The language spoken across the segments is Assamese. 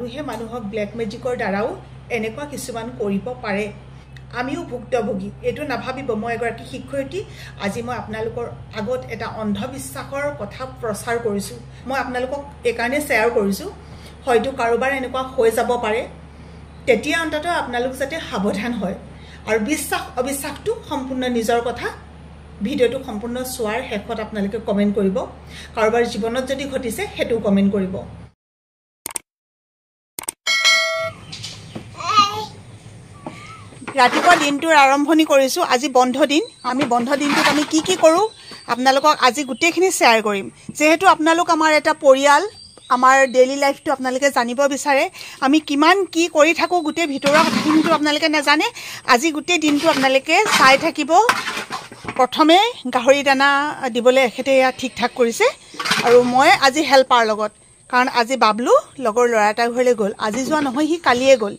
সেই মানুহক ব্লেক মেজিকৰ দ্বাৰাও এনেকুৱা কিছুমান কৰিব পাৰে আমিও ভুক্তভোগী এটো নাভাবিব মই এগৰাকী শিক্ষয়িত্ৰী আজি মই আপোনালোকৰ আগত এটা অন্ধবিশ্বাসৰ কথা প্ৰচাৰ কৰিছো মই আপোনালোকক এই কাৰণে শেয়াৰ কৰিছো হয়তো কাৰোবাৰ এনেকুৱা হৈ যাব পাৰে তেতিয়া অন্তত আপোনালোক যাতে সাৱধান হয় আৰু বিশ্বাস অবিশ্বাসটো সম্পূৰ্ণ নিজৰ কথা ভিডিওটো সম্পূৰ্ণ চোৱাৰ শেষত আপোনালোকে কমেন্ট কৰিব কাৰোবাৰ জীৱনত যদি ঘটিছে হেতু কমেন্ট কৰিব ৰাতিপুৱা দিনটোৰ আৰম্ভণি কৰিছো আজি বন্ধ দিন আমি বন্ধ দিনটোত আমি কি কৰো আপোনালোকক আজি গুটেখিনি শেয়াৰ কৰিম যেহেতু আপোনালোক আমাৰ এটা পৰিয়াল আমাৰ ডেইলি লাইফটো আপোনালোকে জানিব বিচাৰে আমি কিমান কি কৰি থাকো গুটে ভিতৰৰ কথাখিনিটো আপোনালোকে নাজানে আজি গুটে দিনটো আপোনালোকে চাই থাকিব প্ৰথমে গাহৰি দানা দিবলে এখেতে ঠিক ঠাক কৰিছে আৰু মই আজি হেল্পাৰ লগত কাৰণ আজি বাবলু লগৰ লৰাটাৰ ঘৰলৈ গ'ল আজি যোৱা নহয় হি কালিয়ে গ'ল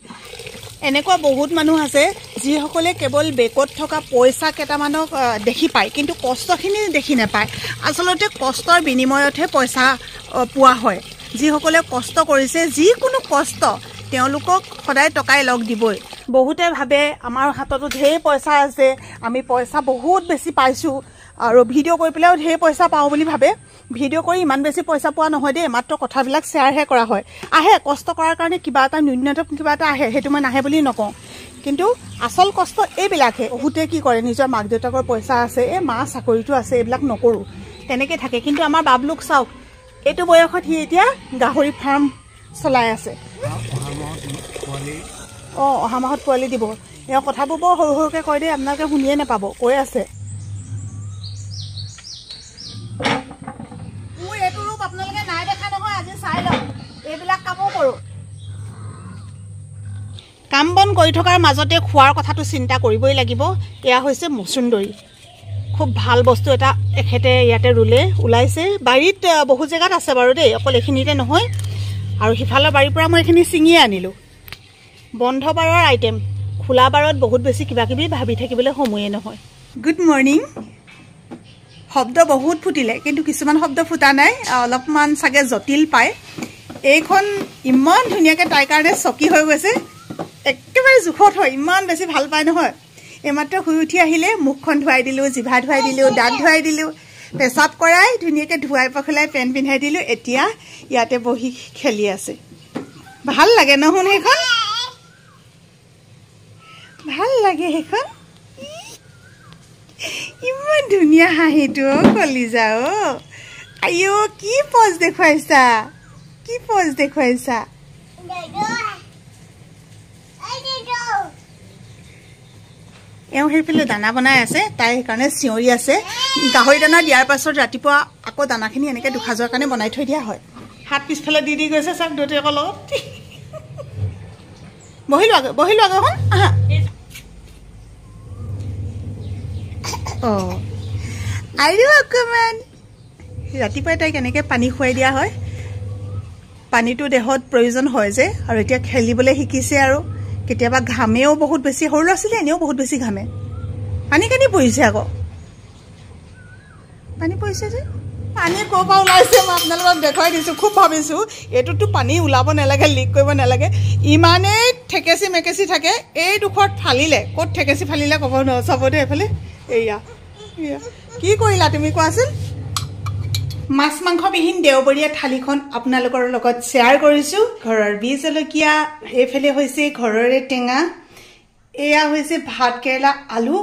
এনেকুৱা বহুত মানুহ আছে যিসকলে কেৱল বেকত থকা পইচা কেটামানক দেখি পায় কিন্তু কষ্টখিনি দেখি নাপায় আসলতে কষ্টৰ বিনিময়তহে পইচা পোৱা হয় যিসকলে কষ্ট কৰিছে যিকোনো কষ্ট তেওঁলোকক সদায় টকাই লগ দিবই বহুতে ভাবে আমাৰ হাততো ঢেৰ পইচা আছে আমি পইচা বহুত বেছি পাইছো আৰু ভিডিও কৰি পেলাও ঢেৰ পইচা পাও বুলি ভাবে ভিডিও কৰি ইমান বেছি পইচা পোৱা নহয় দে মাত্ৰ কথাবিলাক শেয়াৰ হে কৰা হয় আহে কষ্ট কৰাৰ কাৰণে কিবা এটা ন্যূনতম কিবা এটা আহে হেতু মই নাহে বুলি নকওঁ কিন্তু আসল কষ্ট এইবিলাকে বহুতে কি কৰে নিজৰ মাক দেউতাকৰ পইচা আছে এ মা চাকৰিটো আছে এইবিলাক নকৰো তেনেকে থাকে কিন্তু আমাৰ বাবলুক চাওক এটো বয়সত হি এতিয়া গাহৰি ফাৰ্ম চলাই আছে অহা মাহত পোৱালি দিব এও কথাবোৰ বৰ সৰু সৰুকে কয় দে আপোনালোকে শুনিয়ে নাপাব কৈ আছে মই এটো ৰূপ আপোনালোকে নাই দেখা নহয় আজি চাই লওক এইবিলাক কামো কৰো কাম বন কৰি থকাৰ মাজতে খোৱাৰ কথাটো চিন্তা কৰিবই লাগিব এয়া হৈছে মচুন্দৰী খুব ভাল বস্তু এটা এখেতে ইয়াতে ৰুলে ওলাইছে বাৰীত বহু জেগাত আছে বাৰু দেই অকল এখিনিতে নহয় আৰু হিফালৰ বাৰীৰ পৰা মই এখিনি চিঙিয়ে আনিলো বন্ধ বাৰৰ আইটেম খোলা বাৰত বহুত বেছি কিবা কিবি ভাবি থাকিবলৈ সময়ে নহয় গুড মৰ্নিং শব্দ বহুত ফুটিলে কিন্তু কিছুমান শব্দ ফুটা নাই অলপমান সাগে জটিল পায় এইখন ইমান ধুনিয়াকে তাই কাৰণে চকি হৈ গৈছে একেবাৰে জুখত হয় ইমান বেছি ভাল পায় নহয় এমাত্ৰ শুই উঠি আহিলে মুখখন ধুৱাই দিলো জিভা ধুৱাই দিলো দাঁত ধুৱাই দিলো পেচাব কৰাই ধুনিয়াকে ধুৱাই পখলাই পেন পিন্ধাই দিলো এতিয়া ইয়াতে বহি খেলি আছে ভাল লাগে নহন হেখন ভাল লাগে হেখন ইমান ধুনিয়া হাঁহিটো কলিজা আইও কি পজ দেখুৱাইছা এওঁ সেইফালে দানা বনাই আছে তাই সেইকাৰণে চিঞৰি আছে গাহৰি দানা দিয়াৰ পাছত ৰাতিপুৱা আকৌ দানাখিনি এনেকৈ দুখা যোৱাৰ কাৰণে বনাই থৈ দিয়া হয় হাত পিছফালে দি গৈছে চাওক দেউতাকৰ লগত বহিলো আগখন আহা আৰু অকণমান ৰাতিপুৱাই তাইক এনেকৈ পানী খুৱাই দিয়া হয় পানীটো দেহত প্ৰয়োজন হয় যে আৰু এতিয়া খেলিবলৈ শিকিছে আৰু কেতিয়াবা ঘামেও বহুত বেছি সৰু ল'ৰা-ছোৱালী এনেও বহুত বেছি ঘামে পানী কানি পৰিছে আকৌ পানী পৰিছে যে পানী ক'ৰ পৰা ওলাইছে মই আপোনালোকক দেখুৱাই দিছোঁ খুব ভাবিছোঁ এইটোতো পানী ওলাব নালাগে লিক কৰিব নালাগে ইমানেই ঠেকেচি মেকেচি থাকে এই ডোখৰত ফালিলে ক'ত ঠেকেচি ফালিলে ক'ব নোৱাৰো চাব দে এইফালে এয়া কি কৰিলা তুমি কোৱাচোন মাছ মাংসবিহীন দেওবৰীয়া থালিখন আপোনালোকৰ লগত শ্বেয়াৰ কৰিছো ঘৰৰ বীজ জলকীয়া এইফালে হৈছে ঘৰৰে টেঙা এয়া হৈছে ভাত কেৰেলা আলু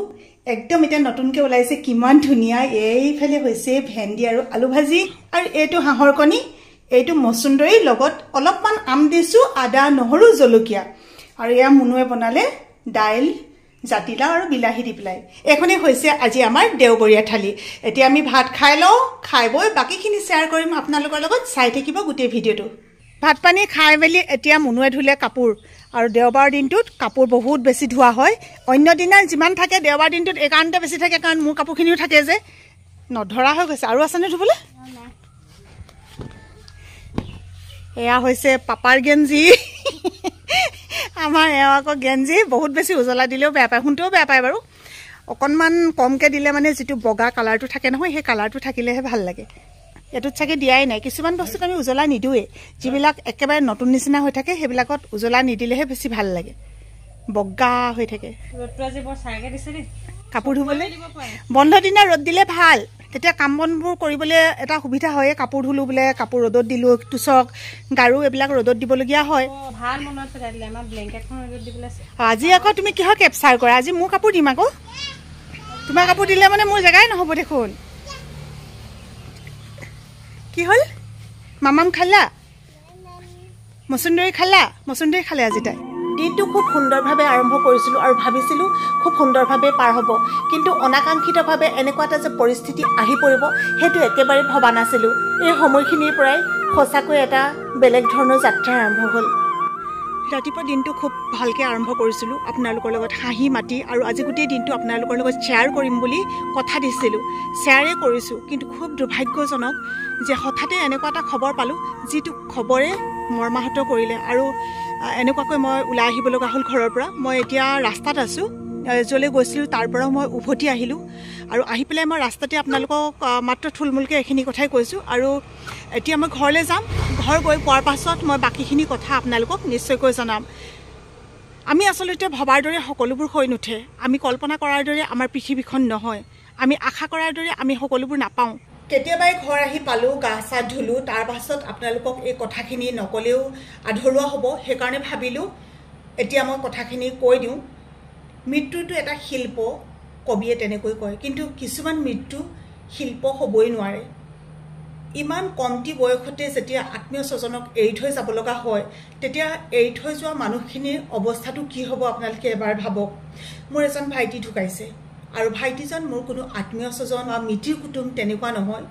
একদম এটা নতুনকৈ ওলাইছে কিমান ধুনিয়া এইফালে হৈছে ভেন্দি আৰু আলু ভাজি আৰু এইটো হাঁহৰ কণী এইটো মচুন্দৰী লগত অলপমান আম দিছো আদা নহৰু জলকীয়া আৰু এয়া মুনুৱে বনালে দাইল জাতিলাও আৰু বিলাহী দি পেলাই এখনে হৈছে আজি আমাৰ দেওবৰীয়া থালি এতিয়া আমি ভাত খাই লওঁ খাই বৈ বাকিখিনি শ্বেয়াৰ কৰিম আপোনালোকৰ লগত চাই থাকিব গোটেই ভিডিওটো ভাত পানী খাই মেলি এতিয়া মুনুৱে ধুলে কাপোৰ আৰু দেওবাৰ দিনটোত কাপোৰ বহুত বেছি ধোৱা হয় অন্য দিনাৰ যিমান থাকে দেওবাৰ দিনটোত এই কাৰণতে বেছি থাকে কাৰণ মোৰ কাপোৰখিনিও থাকে যে নধৰা হৈ গৈছে আৰু আছেনে ধুবলৈ এয়া হৈছে পাপাৰ গেঞ্জি আমাৰ এওঁ আকৌ গেঞ্জি বহুত বেছি উজলা দিলেও বেয়া পায় শুনতেও বেয়া পায় বাৰু অকণমান কমকৈ দিলে মানে যিটো বগা কালাৰটো থাকে নহয় সেই কালাৰটো থাকিলেহে ভাল লাগে এটোত চাগে দিয়াই নাই কিছুমান বস্তুত আমি উজলা নিদুৱে যিবিলাক একেবাৰে নতুন নিচিনা হৈ থাকে সেইবিলাকত উজলা নিদিলেহে বেছি ভাল লাগে বগা হৈ থাকে ৰ'দটো আজি বৰ চাইকে দিছে দেই কাপোৰ ধুবলৈ বন্ধ দিনা ৰ'দ দিলে ভাল তেতিয়া কাম বনবোৰ কৰিবলৈ এটা সুবিধা হয় কাপোৰ ধুলো বোলে কাপোৰ ৰ'দত দিলো টুচক গাৰু এইবিলাক ৰ'দত দিবলগীয়া হয় ভাল মনত পেলাই দিলে আমাৰ ব্লেংকেটখন ৰ'দত দিবলৈ আছে আজি আকৌ তুমি কিহৰ কেপচাৰ কৰা আজি মোৰ কাপোৰ দিম আকৌ তোমাৰ কাপোৰ দিলে মানে মোৰ জেগাই নহ'ব দেখোন কি হ'ল মামাম খালা মচুন্দৰী খালে আজি তাই দিনটো খুব সুন্দৰভাৱে আৰম্ভ কৰিছিলোঁ আৰু ভাবিছিলোঁ খুব সুন্দৰভাৱে পাৰ হ'ব কিন্তু অনাকাংক্ষিতভাৱে এনেকুৱা এটা যে পৰিস্থিতি আহি পৰিব সেইটো একেবাৰে ভবা নাছিলোঁ এই সময়খিনিৰ পৰাই সঁচাকৈ এটা বেলেগ ধৰণৰ যাত্ৰা আৰম্ভ হ'ল ৰাতিপুৱা দিনটো খুব ভালকৈ আৰম্ভ কৰিছিলোঁ আপোনালোকৰ লগত হাঁহি মাতি আৰু আজি গোটেই দিনটো আপোনালোকৰ লগত শ্বেয়াৰ কৰিম বুলি কথা দিছিলোঁ শ্বেয়াৰে কৰিছোঁ কিন্তু খুব দুৰ্ভাগ্যজনক যে হঠাতে এনেকুৱা এটা খবৰ পালোঁ যিটো খবৰে মৰ্মাহত কৰিলে আৰু এনেকুৱাকৈ মই ওলাই আহিব লগা হ'ল ঘৰৰ পৰা মই এতিয়া ৰাস্তাত আছোঁ য'লৈ গৈছিলোঁ তাৰ পৰাও মই উভতি আহিলোঁ আৰু আহি পেলাই মই ৰাস্তাতে আপোনালোকক মাত্ৰ থুলমূলকৈ এইখিনি কথাই কৈছোঁ আৰু এতিয়া মই ঘৰলৈ যাম ঘৰ গৈ পোৱাৰ পাছত মই বাকীখিনি কথা আপোনালোকক নিশ্চয়কৈ জনাম আমি আচলতে ভবাৰ দৰে সকলোবোৰ হৈ নুঠে আমি কল্পনা কৰাৰ দৰে আমাৰ পৃথিৱীখন নহয় আমি আশা কৰাৰ দৰে আমি সকলোবোৰ নাপাওঁ কেতিয়াবাই ঘৰ আহি পালোঁ গা চা ধুলোঁ তাৰ পাছত আপোনালোকক এই কথাখিনি নকলেও আধৰুৱা হ'ব সেইকাৰণে ভাবিলোঁ এতিয়া মই কথাখিনি কৈ দিওঁ মৃত্যুটো এটা শিল্প কবিয়ে তেনেকৈ কয় কিন্তু কিছুমান মৃত্যু শিল্প হ'বই নোৱাৰে ইমান কমটি বয়সতে যেতিয়া আত্মীয় স্বজনক এৰি থৈ যাব লগা হয় তেতিয়া এৰি থৈ যোৱা মানুহখিনিৰ অৱস্থাটো কি হ'ব আপোনালোকে এবাৰ ভাবক মোৰ এজন ভাইটি ঢুকাইছে আৰু ভাইটিজন মোৰ কোনো আত্মীয় স্বজন বা মিতিৰ কুটুম তেনেকুৱা নহয়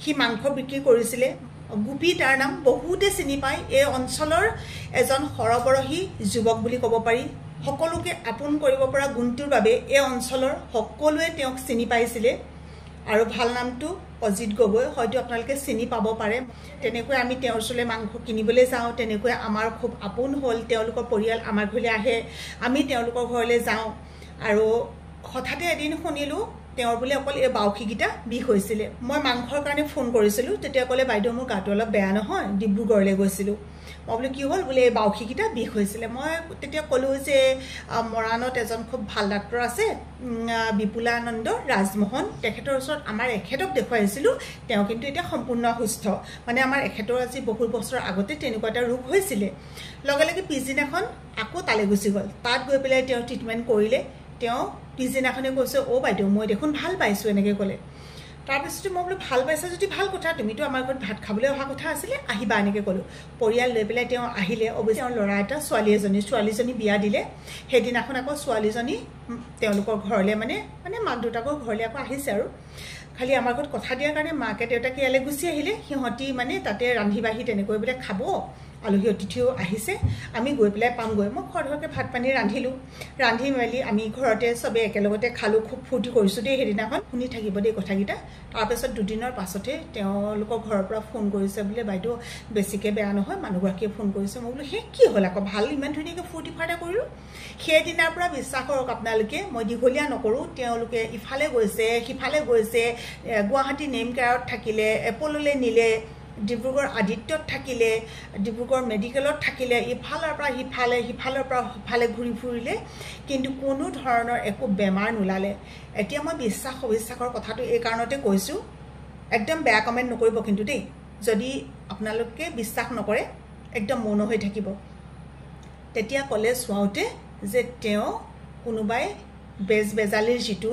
সি মাংস বিক্ৰী কৰিছিলে গোপী তাৰ নাম বহুতে চিনি পায় এই অঞ্চলৰ এজন সৰবৰাহী যুৱক বুলি ক'ব পাৰি সকলোকে আপোন কৰিব পৰা গুণটোৰ বাবে এই অঞ্চলৰ সকলোৱে তেওঁক চিনি পাইছিলে আৰু ভাল নামটো অজিত গগৈ হয়তো আপোনালোকে চিনি পাব পাৰে তেনেকৈ আমি তেওঁৰ ওচৰলৈ মাংস কিনিবলৈ যাওঁ তেনেকৈ আমাৰ খুব আপোন হ'ল তেওঁলোকৰ পৰিয়াল আমাৰ ঘৰলৈ আহে আমি তেওঁলোকৰ ঘৰলৈ যাওঁ আৰু হঠাতে এদিন শুনিলোঁ তেওঁৰ বোলে অকল এই বাউসীকেইটা বিষ হৈছিলে মই মাংসৰ কাৰণে ফোন কৰিছিলোঁ তেতিয়া ক'লে বাইদেউ মোৰ গাটো অলপ বেয়া নহয় ডিব্ৰুগড়লৈ গৈছিলোঁ মই বোলে কি হ'ল বোলে এই বাউসীকেইটা বিষ হৈছিলে মই তেতিয়া ক'লোঁ যে মৰাণত এজন খুব ভাল ডাক্তৰ আছে বিপুলানন্দ ৰাজমোহন তেখেতৰ ওচৰত আমাৰ এখেতক দেখুৱাইছিলোঁ তেওঁ কিন্তু এতিয়া সম্পূৰ্ণ সুস্থ মানে আমাৰ এখেতৰ আজি বহুত বছৰ আগতে তেনেকুৱা এটা ৰোগ হৈছিলে লগে লগে পিছদিনাখন আকৌ তালৈ গুচি গ'ল তাত গৈ পেলাই তেওঁ ট্ৰিটমেণ্ট কৰিলে তেওঁ পিছদিনাখনে কৈছে অ' বাইদেউ মই দেখোন ভাল পাইছোঁ এনেকৈ ক'লে তাৰপিছতে মই বোলো ভাল পাইছা যদি ভাল কথা তুমিতো আমাৰ ঘৰত ভাত খাবলৈ অহা কথা আছিলে আহিবা এনেকৈ ক'লোঁ পৰিয়াল লৈ পেলাই তেওঁ আহিলে অৱশ্যে তেওঁৰ ল'ৰা এটা ছোৱালীজনী বিয়া দিলে সেইদিনাখন আকৌ ছোৱালীজনী তেওঁলোকৰ ঘৰলৈ মানে মাক দেউতাকৰ ঘৰলৈ আকৌ আহিছে আৰু খালি আমাৰ ঘৰত কথা দিয়াৰ কাৰণে মাকে দেউতাকে ইয়ালৈ গুচি আহিলে সিহঁতি মানে তাতে ৰান্ধি বাঢ়ি তেনেকৈ বোলে খাব আলহী অতিথিও আহিছে আমি গৈ পেলাই পামগৈ মই খৰধৰকৈ ভাত পানী ৰান্ধি মেলি আমি ঘৰতে চবে একেলগতে খালোঁ খুব ফূৰ্তি কৰিছোঁ দেই সেইদিনাখন শুনি থাকিব দেই কথাকেইটা তাৰপিছত দুদিনৰ পাছতে তেওঁলোকৰ ঘৰৰ পৰা ফোন কৰিছে বোলে বাইদেউ বেছিকৈ বেয়া নহয় মানুহগৰাকীয়ে ফোন কৰিছে মই বোলো সেই কি হ'ল আকৌ ভাল ইমান ধুনীয়াকৈ ফূৰ্তি ফাৰ্তা কৰিলোঁ সেইদিনাৰ পৰা বিশ্বাস কৰক আপোনালোকে মই দীঘলীয়া নকৰোঁ তেওঁলোকে ইফালে গৈছে সিফালে গৈছে গুৱাহাটী নেম কেয়াৰত থাকিলে এপললৈ নিলে ডিব্ৰুগড় আদিত্যত থাকিলে ডিব্ৰুগড় মেডিকেলত থাকিলে ইফালৰ পৰা সিফালে ঘূৰি ফুৰিলে কিন্তু কোনো ধৰণৰ একো বেমাৰ নোলালে এতিয়া মই অবিশ্বাসৰ কথাটো এই কাৰণতে কৈছোঁ একদম বেয়া কমেণ্ট নকৰিব কিন্তু দেই যদি আপোনালোকে বিশ্বাস নকৰে একদম মৌন হৈ থাকিব তেতিয়া ক'লে চোৱাওঁতে যে তেওঁ কোনোবাই বেজালিৰ যিটো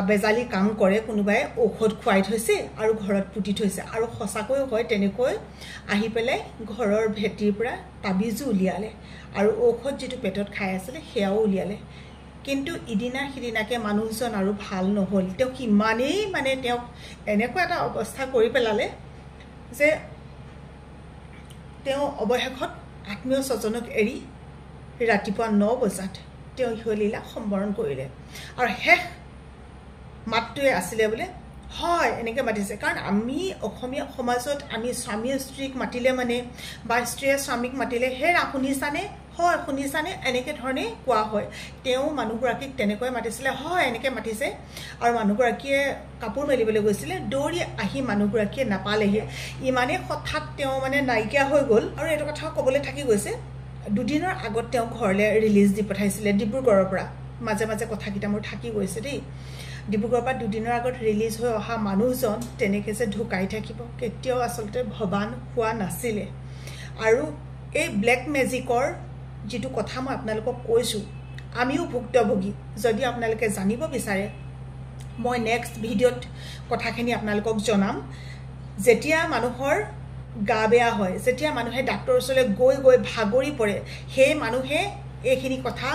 বেজালি কাম কৰে কোনোবাই ঔষধ খুৱাই থৈছে আৰু ঘৰত পুতি থৈছে আৰু সঁচাকৈ হয় তেনেকৈ আহি পেলাই ঘৰৰ ভেটিৰ পৰা তাবিজো উলিয়ালে আৰু ঔষধ যিটো পেটত খাই আছিলে সেয়াও উলিয়ালে কিন্তু ইদিনা সিদিনাকে মানুহজন আৰু ভাল নহ'ল তেওঁ কিমানেই মানে তেওঁক এনেকুৱা এটা অৱস্থা কৰি পেলালে যে তেওঁ অৱশেষত আত্মীয় স্বজনক এৰি ৰাতিপুৱা 9 বজাত তেওঁ ইহলীলা সম্বৰণ কৰিলে আৰু শেষ মাতটোৱে আছিলে বোলে হয় এনেকৈ মাতিছে কাৰণ আমি অসমীয়া সমাজত আমি স্বামী স্ত্ৰীক মাতিলে মানে বা স্ত্ৰীয়ে স্বামীক মাতিলে হে শুনিছানে হয় শুনিছানে এনেকৈ ধৰণে কোৱা হয় তেওঁ মানুহগৰাকীক তেনেকৈ মাতিছিলে হয় এনেকৈ মাতিছে আৰু মানুহগৰাকীয়ে কাপোৰ মেলিবলৈ গৈছিলে দৌৰি আহি মানুহগৰাকীয়ে নাপালেহে ইমানে হঠাৎ তেওঁ মানে নাইকিয়া হৈ গ'ল আৰু এইটো কথা ক'বলৈ থাকি গৈছে দুদিনৰ আগত তেওঁ ঘৰলৈ ৰিলিজ দি পঠাইছিলে ডিব্ৰুগড়ৰ পৰা মাজে মাজে কথাকেইটা মোৰ থাকি গৈছে দেই ডিব্ৰুগড়ৰ পৰা দুদিনৰ আগত ৰিলিজ হৈ অহা মানুহজন তেনেকৈ যে ঢুকাই থাকিব কেতিয়াও আচলতে ভবান হোৱা নাছিলে আৰু এই ব্লেক মেজিকৰ যিটো কথা মই আপোনালোকক কৈছোঁ আমিও ভুক্তভোগী যদি আপোনালোকে জানিব বিচাৰে মই নেক্সট ভিডিঅ'ত কথাখিনি আপোনালোকক জনাম যেতিয়া মানুহৰ গা বেয়া হয় যেতিয়া মানুহে ডাক্তৰৰ ওচৰলৈ গৈ গৈ ভাগৰি পৰে সেই মানুহে এইখিনি কথা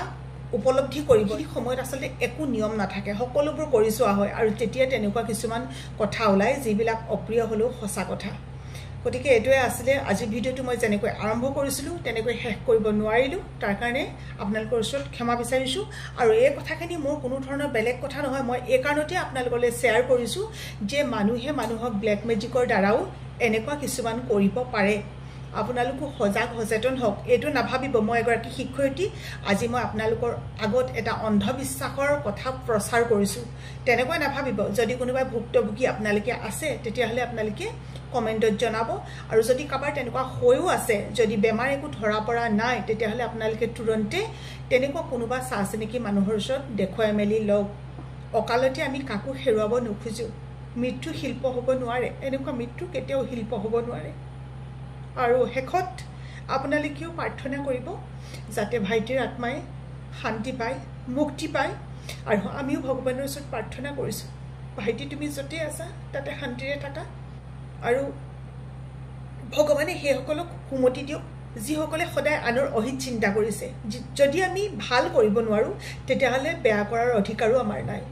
উপলব্ধি কৰিব এই সময়ত আচলতে একো নিয়ম নাথাকে সকলোবোৰ কৰি চোৱা হয় আৰু তেতিয়া তেনেকুৱা কিছুমান কথা ওলায় যিবিলাক অপ্ৰিয় হ'লেও সঁচা কথা গতিকে এইটোৱে আছিলে আজিৰ ভিডিঅ'টো মই যেনেকৈ আৰম্ভ কৰিছিলোঁ তেনেকৈ শেষ কৰিব নোৱাৰিলোঁ তাৰ কাৰণে আপোনালোকৰ ওচৰত ক্ষমা বিচাৰিছোঁ আৰু এই কথাখিনি মোৰ কোনো ধৰণৰ বেলেগ কথা নহয় মই এই কাৰণতে আপোনালোকলৈ শ্বেয়াৰ কৰিছোঁ যে মানুহে মানুহক ব্লেক মেজিকৰ দ্বাৰাও এনেকুৱা কিছুমান কৰিব পাৰে আপোনালোকো সজাগ সচেতন হওক এইটো নাভাবিব মই এগৰাকী শিক্ষয়িত্ৰী আজি মই আপোনালোকৰ আগত এটা অন্ধবিশ্বাসৰ কথা প্ৰচাৰ কৰিছোঁ তেনেকৈ নাভাবিব যদি কোনোবাই ভুক্তভোগী আপোনালোকে আছে তেতিয়াহ'লে আপোনালোকে কমেণ্টত জনাব আৰু যদি কাৰোবাৰ তেনেকুৱা হৈও আছে যদি বেমাৰ একো ধৰা পৰা নাই তেতিয়াহ'লে আপোনালোকে তুৰন্তে তেনেকুৱা কোনোবা চাচিনিকি মানুহৰ ওচৰত দেখুৱাই মেলি লওক অকালতে আমি কাকো হেৰুৱাব নোখোজোঁ মৃত্যু শিল্প হ'ব নোৱাৰে এনেকুৱা মৃত্যু কেতিয়াও শিল্প হ'ব নোৱাৰে আৰু শেষত আপোনালোকেও প্ৰাৰ্থনা কৰিব যাতে ভাইটিৰ আত্মাই শান্তি পায় মুক্তি পায় আৰু আমিও ভগৱানৰ ওচৰত প্ৰাৰ্থনা কৰিছোঁ ভাইটি তুমি য'তেই আছা তাতে শান্তিৰে থাকা আৰু ভগৱানে সেইসকলক সুমতি দিয়ক যিসকলে সদায় আনৰ অহিত চিন্তা কৰিছে যদি আমি ভাল কৰিব নোৱাৰোঁ তেতিয়াহ'লে বেয়া কৰাৰ অধিকাৰো আমাৰ নাই